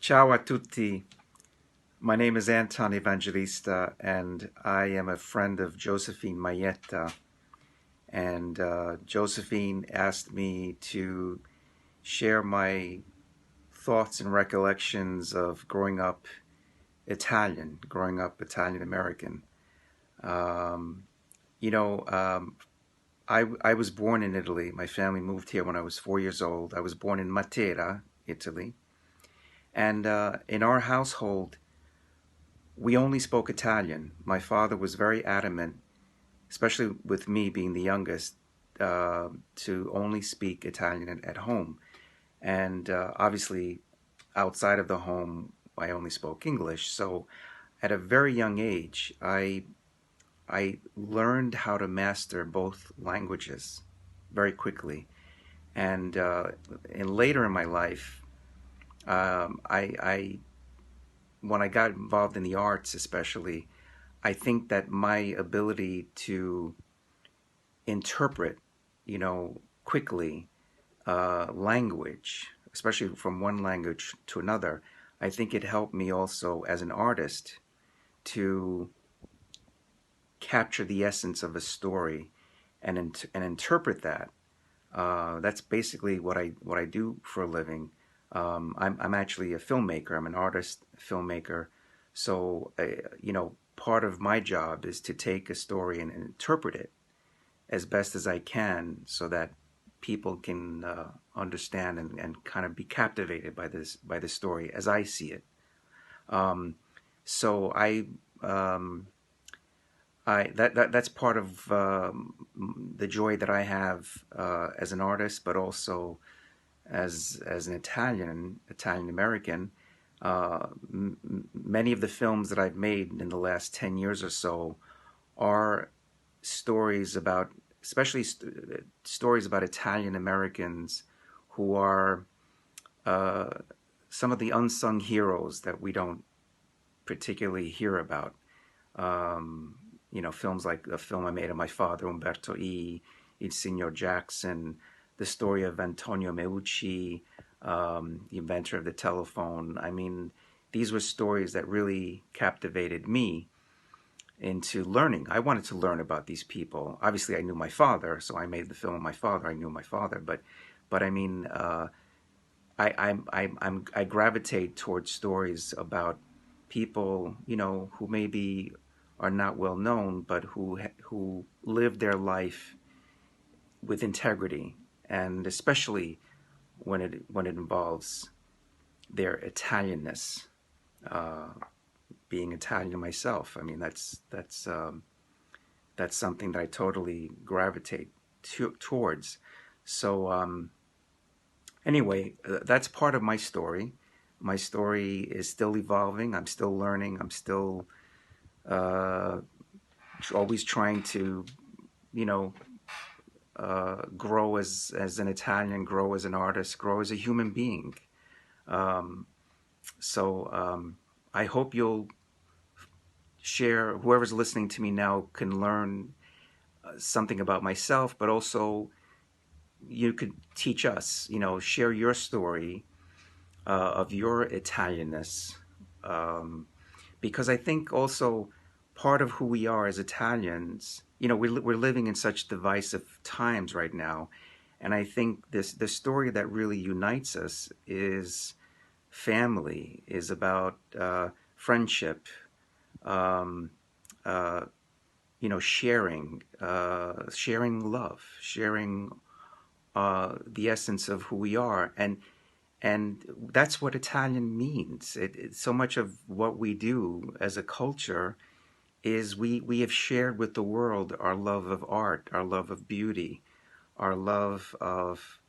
Ciao a tutti. My name is Anton Evangelista, and I am a friend of Josephine Mayetta. And Josephine asked me to share my thoughts and recollections of growing up Italian American. Um, you know, um, I was born in Italy. My family moved here when I was 4 years old. I was born in Matera, Italy. And in our household, we only spoke Italian. My father was very adamant, especially with me being the youngest, to only speak Italian at home. And obviously, outside of the home, I only spoke English. So at a very young age, I learned how to master both languages very quickly. And later in my life, I when I got involved in the arts, especially, I think that my ability to interpret, quickly language, especially from one language to another, I think it helped me also as an artist to capture the essence of a story and interpret that. That's basically what I do for a living. I'm actually a filmmaker. I'm an artist filmmaker. So part of my job is to take a story and interpret it as best as I can, so that people can understand and kind of be captivated by this story as I see it. Um, so um, that's part of the joy that I have as an artist, but also as an Italian American. Many of the films that I've made in the last 10 years or so are stories about, especially stories about Italian Americans who are uh, some of the unsung heroes that we don't particularly hear about. Um, Films like the film I made of my father, Umberto E., Il Signor Jackson, the story of Antonio Meucci, the inventor of the telephone. I mean, these were stories that really captivated me into learning. I wanted to learn about these people. Obviously, I knew my father, so I made the film of my father. I knew my father, but I mean, I gravitate towards stories about people, who maybe are not well known, but who live their life with integrity, and especially when it involves their Italianness. Uh, Being Italian myself, I mean, that's something that I totally gravitate towards. So anyway, that's part of my story. My story is still evolving. I'm still learning. I'm still uh, always trying to, you know, grow as an Italian, grow as an artist, grow as a human being. Um, so I hope you'll share. Whoever's listening to me now can learn something about myself, but also you could teach us. Share your story of your Italianness, um, because I think also part of who we are as Italians, we're living in such divisive times right now, and I think the story that really unites us is family, is about friendship, um, uh, sharing love, sharing the essence of who we are, and that's what Italian means. So much of what we do as a culture is we have shared with the world our love of art, our love of beauty, our love of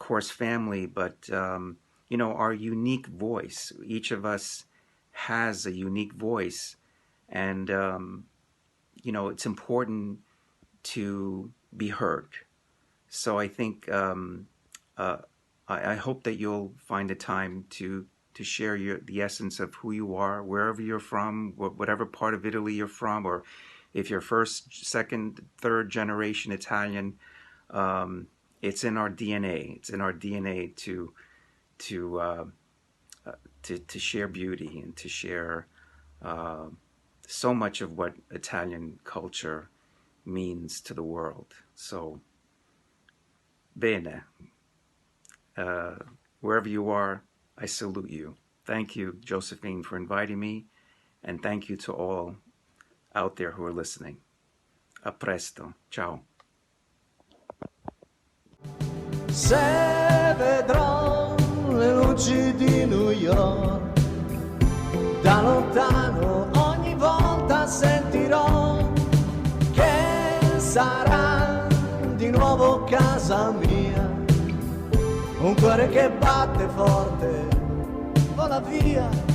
course, family, but our unique voice. Each of us has a unique voice, and it's important to be heard. So I think uh, I hope that you'll find a time to share the essence of who you are, wherever you're from, whatever part of Italy you're from, or if you're first, second, third generation Italian. Um, it's in our DNA. It's in our DNA to to share beauty and to share uh, so much of what Italian culture means to the world. So, bene. Uh, Wherever you are, I salute you. Thank you, Josephine, for inviting me, and thank you to all out there who are listening. A presto. Ciao. Se vedrò le luci di New York, da lontano ogni volta sentirò che sarà di nuovo casa mia. Un cuore che batte forte, vola via.